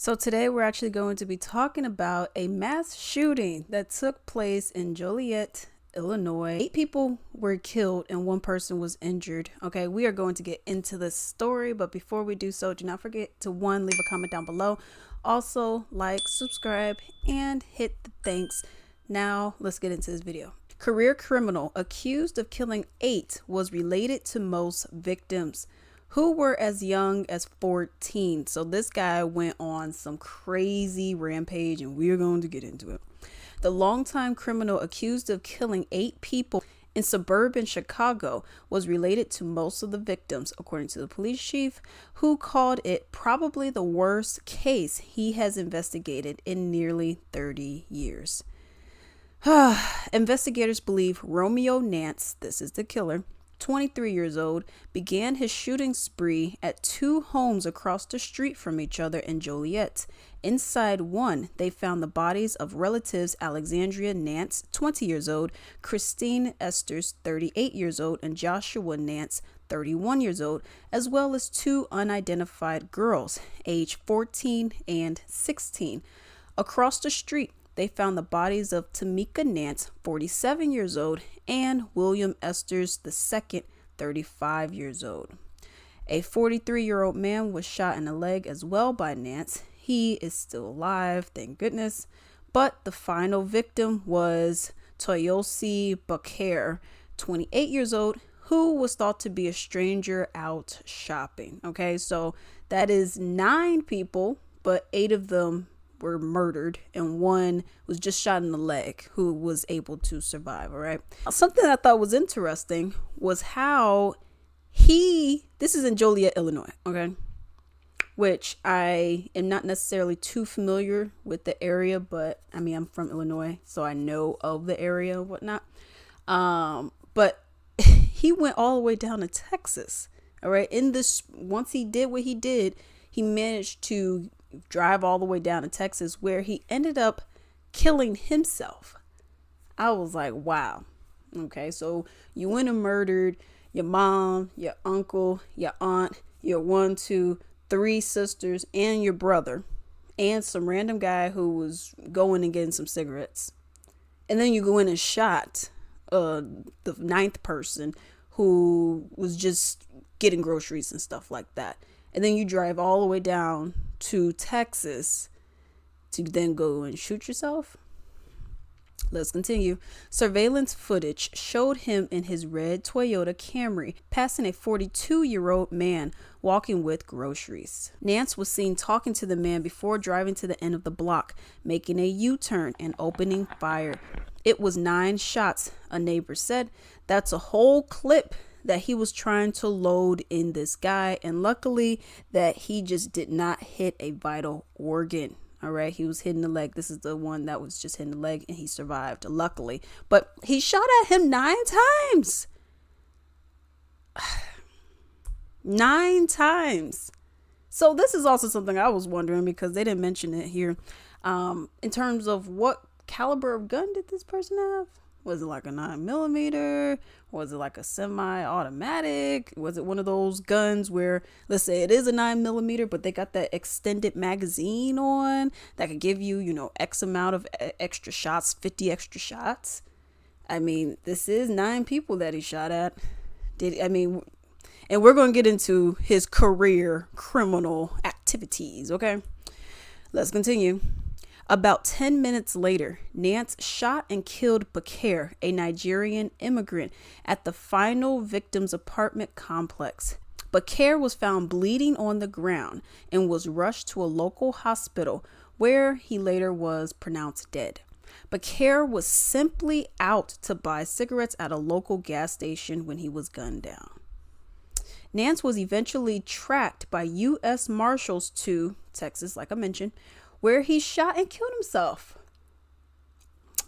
So today we're actually going to be talking about a mass shooting that took place in Joliet, Illinois. 8 people were killed and 1 person was injured. Okay, we are going to get into this story, but before we do so, do not forget to leave a comment down below. Also, like, subscribe, and hit the thanks. Now, let's get into this video. Career criminal accused of killing 8 was related to most victims, who were as young as 14. So this guy went on some crazy rampage, and we're going to get into it. The longtime criminal accused of killing 8 people in suburban Chicago was related to most of the victims, according to the police chief, who called it probably the worst case he has investigated in nearly 30 years. Investigators believe Romeo Nance, this is the killer, 23 years old, began his shooting spree at 2 homes across the street from each other in Joliet. Inside one, they found the bodies of relatives Alexandria Nance, 20 years old, Christine Esters, 38 years old, and Joshua Nance, 31 years old, as well as 2 unidentified girls, aged 14 and 16. Across the street, they found the bodies of Tamika Nance, 47 years old, and William Esters II, 35 years old. A 43-year-old man was shot in the leg as well by Nance. He is still alive, thank goodness. But the final victim was Toyosi Bakare, 28 years old, who was thought to be a stranger out shopping. Okay, so that is 9 people, but 8 of them were murdered and 1 was just shot in the leg, who was able to survive. All right, something I thought was interesting was how this is in Joliet, Illinois, okay, which I am not necessarily too familiar with the area, but I mean, I'm from Illinois, so I know of the area and whatnot. But he went all the way down to Texas. All right, once he did what he did, he managed to drive all the way down to Texas, where he ended up killing himself. I was like, wow. Okay, so you went and murdered your mom, your uncle, your aunt, your 1, 2, 3 sisters, and your brother, and some random guy who was going and getting some cigarettes. And then you go in and shot the 9th person who was just getting groceries and stuff like that. And then you drive all the way down to Texas to then go and shoot yourself. Let's continue. Surveillance footage showed him in his red Toyota Camry passing a 42-year-old man walking with groceries. Nance was seen talking to the man before driving to the end of the block, making a U-turn and opening fire. It was 9 shots, a neighbor said. That's a whole clip that he was trying to load in this guy, and luckily that he just did not hit a vital organ. All right, he was hitting the leg. This is the one that was just hitting the leg, and he survived, luckily. But he shot at him 9 times. 9 times. So this is also something I was wondering, because they didn't mention it here, in terms of what caliber of gun did this person have? Was it like a 9mm? Was it like a semi-automatic? Was it one of those guns where, let's say it is a 9mm, but they got that extended magazine on that could give you, X amount of extra shots, 50 extra shots? I mean, this is 9 people that he shot at. And we're going to get into his career criminal activities, okay? Let's continue. About 10 minutes later, Nance shot and killed Bakare, a Nigerian immigrant, at the final victim's apartment complex. Bakare was found bleeding on the ground and was rushed to a local hospital, where he later was pronounced dead. Bakare was simply out to buy cigarettes at a local gas station when he was gunned down. Nance was eventually tracked by U.S. Marshals to Texas, like I mentioned, where he shot and killed himself.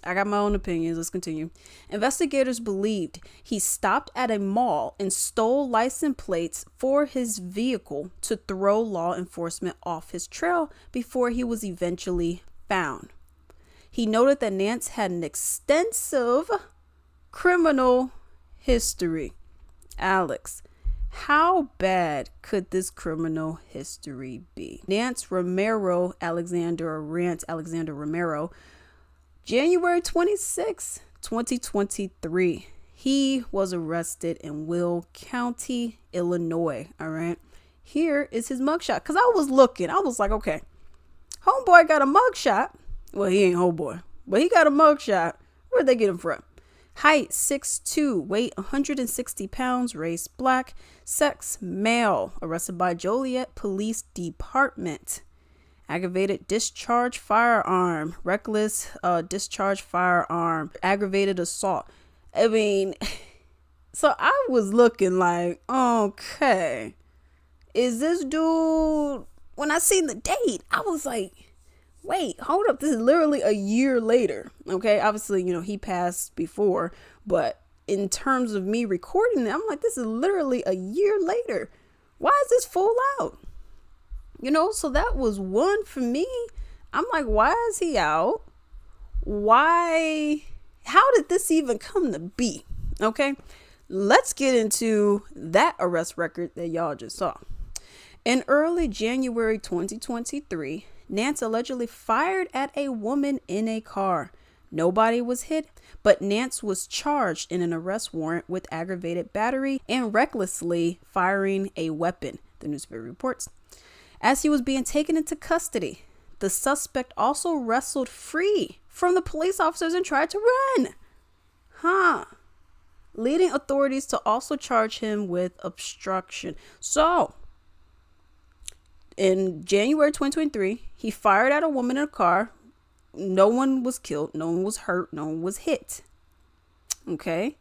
I got my own opinions. Let's continue. Investigators believed he stopped at a mall and stole license plates for his vehicle to throw law enforcement off his trail before he was eventually found. He noted that Nance had an extensive criminal history. Alex, How bad could this criminal history be? Nance Romero Alexander Romero, January 26, 2023. He was arrested in Will County, Illinois. All right. Here is his mugshot. Because I was looking. I was like, okay, homeboy got a mugshot. Well, he ain't homeboy, but he got a mugshot. Where'd they get him from? Height 6'2", weight 160 pounds, race black, sex male. Arrested by Joliet Police Department. Aggravated discharge firearm, reckless discharge firearm, aggravated assault. I mean, so I was looking like, okay, is this dude, when I seen the date, I was like, wait, hold up. This is literally a year later. Okay. Obviously, he passed before, but in terms of me recording it, I'm like, this is literally a year later. Why is this fool out? So that was one for me. I'm like, why is he out? Why? How did this even come to be? Okay, let's get into that arrest record that y'all just saw. In early January 2023, Nance allegedly fired at a woman in a car. Nobody was hit, but Nance was charged in an arrest warrant with aggravated battery and recklessly firing a weapon, the newspaper reports. As he was being taken into custody, the suspect also wrestled free from the police officers and tried to run. Leading authorities to also charge him with obstruction. So, in January 2023, he fired at a woman in a car. No one was killed. No one was hurt. No one was hit. Okay.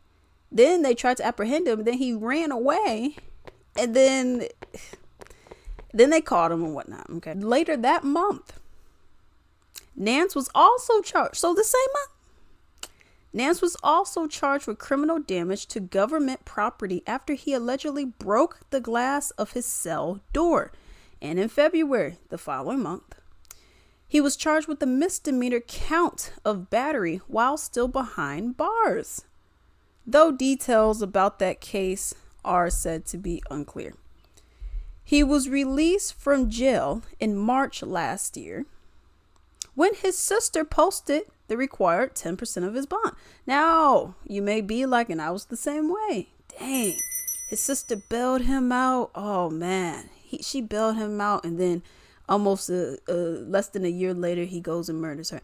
Then they tried to apprehend him. Then he ran away. And then they caught him and whatnot. Okay. Later that month, Nance was also charged. So the same month, Nance was also charged with criminal damage to government property after he allegedly broke the glass of his cell door. And in February, the following month, he was charged with a misdemeanor count of battery while still behind bars, though details about that case are said to be unclear. He was released from jail in March last year when his sister posted the required 10% of his bond. Now, you may be like, and I was the same way. Dang, his sister bailed him out. Oh, man. She bailed him out, and then almost less than a year later, he goes and murders her.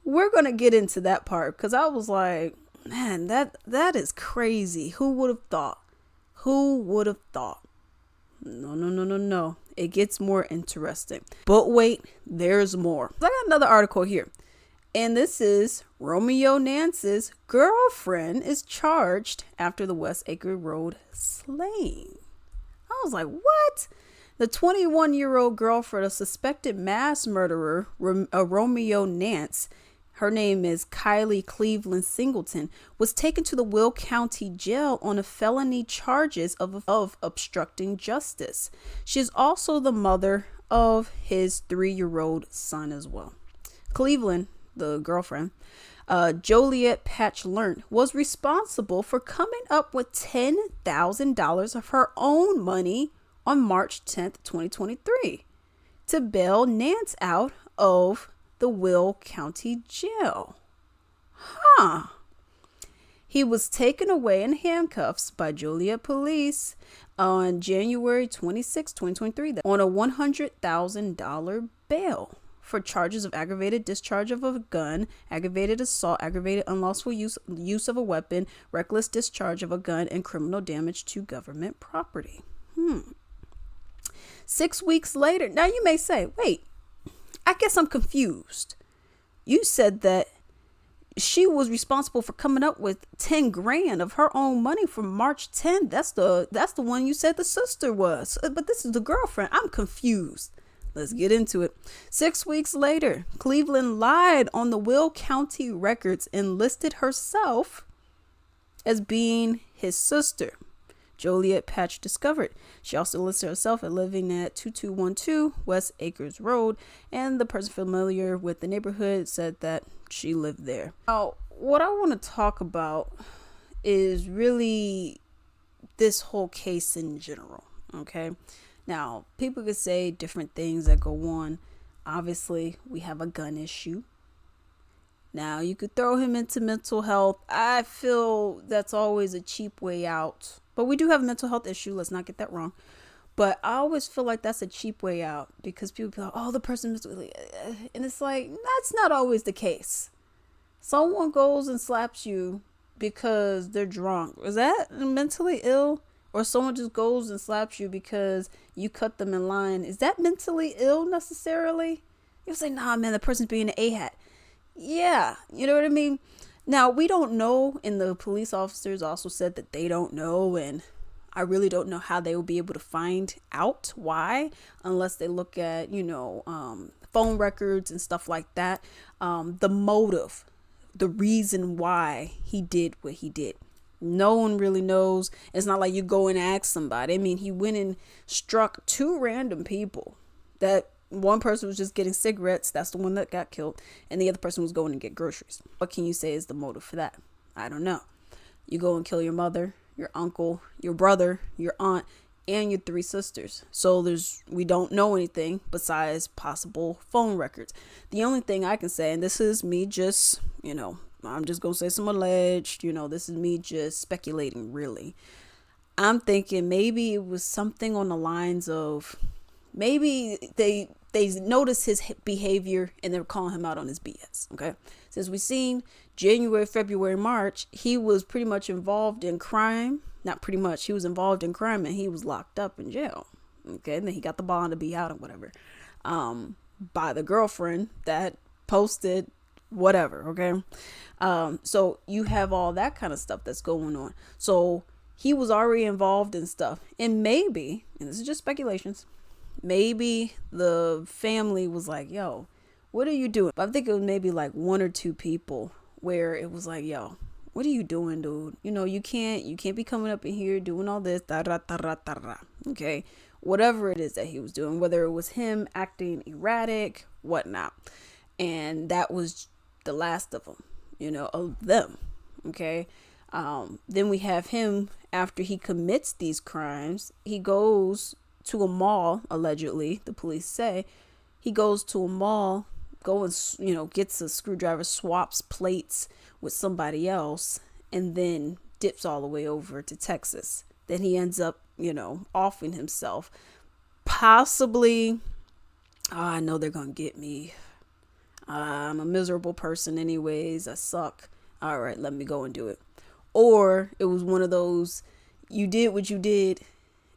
We're going to get into that part because I was like, man, that is crazy. Who would have thought? Who would have thought? No. It gets more interesting. But wait, there's more. I got another article here. And this is Romeo Nance's girlfriend is charged after the West Acre Road slaying. I was like, what? The 21-year-old girlfriend of suspected mass murderer Romeo Nance, her name is Kylie Cleveland Singleton, was taken to the Will County Jail on a felony charges of obstructing justice. She is also the mother of his 3-year-old son as well. Cleveland, the girlfriend, Joliet Patch learned, was responsible for coming up with $10,000 of her own money on March 10th, 2023, to bail Nance out of the Will County Jail. He was taken away in handcuffs by Joliet police on January 26, 2023, on a $100,000 bail for charges of aggravated discharge of a gun, aggravated assault, aggravated unlawful use of a weapon, reckless discharge of a gun, and criminal damage to government property. 6 weeks later, now you may say, wait, I guess I'm confused. You said that she was responsible for coming up with 10 grand of her own money from March 10th. That's the one you said the sister was, but this is the girlfriend. I'm confused. Let's get into it. 6 weeks later, Cleveland lied on the Will County records and listed herself as being his sister. Joliet Patch discovered. She also listed herself as living at 2212 West Acres Road, and the person familiar with the neighborhood said that she lived there. Now, what I want to talk about is really this whole case in general. Okay. Now, people could say different things that go on. Obviously, we have a gun issue. Now, you could throw him into mental health. I feel that's always a cheap way out. But we do have a mental health issue. Let's not get that wrong. But I always feel like that's a cheap way out because people be like, oh, the person is really, and it's like, that's not always the case. Someone goes and slaps you because they're drunk. Is that mentally ill? Or someone just goes and slaps you because you cut them in line. Is that mentally ill necessarily? You'll say, nah, man, the person's being an A-hat. Yeah, you know what I mean? Now, we don't know, and the police officers also said that they don't know, and I really don't know how they will be able to find out why, unless they look at, phone records and stuff like that. The motive, the reason why he did what he did. No one really knows. It's not like you go and ask somebody. I mean, he went and struck two random people. That one person was just getting cigarettes. That's the one that got killed. And the other person was going to get groceries. What can you say is the motive for that? I don't know. You go and kill your mother, your uncle, your brother, your aunt, and your three sisters. So we don't know anything besides possible phone records. The only thing I can say, and this is me just, I'm just going to say some alleged, this is me just speculating really. I'm thinking maybe it was something on the lines of maybe they noticed his behavior and they're calling him out on his BS. Okay. Since we've seen January, February, March, he was pretty much involved in crime. Not pretty much. He was involved in crime and he was locked up in jail. Okay. And then he got the bond to be out or whatever. By the girlfriend that posted whatever. Okay. So you have all that kind of stuff that's going on. So he was already involved in stuff. And maybe, and this is just speculations, maybe the family was like, yo, what are you doing? I think it was maybe like one or two people where it was like, yo, what are you doing, dude? You can't be coming up in here doing all this. Okay. Whatever it is that he was doing, whether it was him acting erratic, whatnot. And that was the last of them, of them. Okay. Then we have him after he commits these crimes. He goes to a mall, allegedly, the police say. He goes to a mall, gets a screwdriver, swaps plates with somebody else, and then dips all the way over to Texas. Then he ends up, offing himself. Possibly, I know they're going to get me. I'm a miserable person anyways. I suck. All right, let me go and do it. Or it was one of those, you did what you did,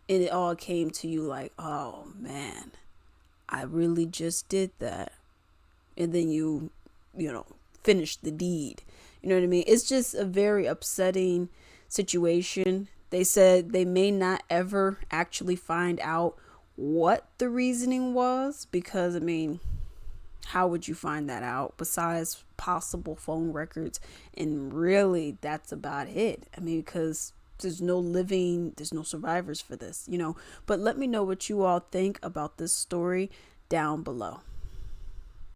and it all came to you like, oh man, I really just did that. And then you finished the deed. You know what I mean? It's just a very upsetting situation. They said they may not ever actually find out what the reasoning was because, how would you find that out besides possible phone records? And really, that's about it. Because there's no survivors for this, But let me know what you all think about this story down below.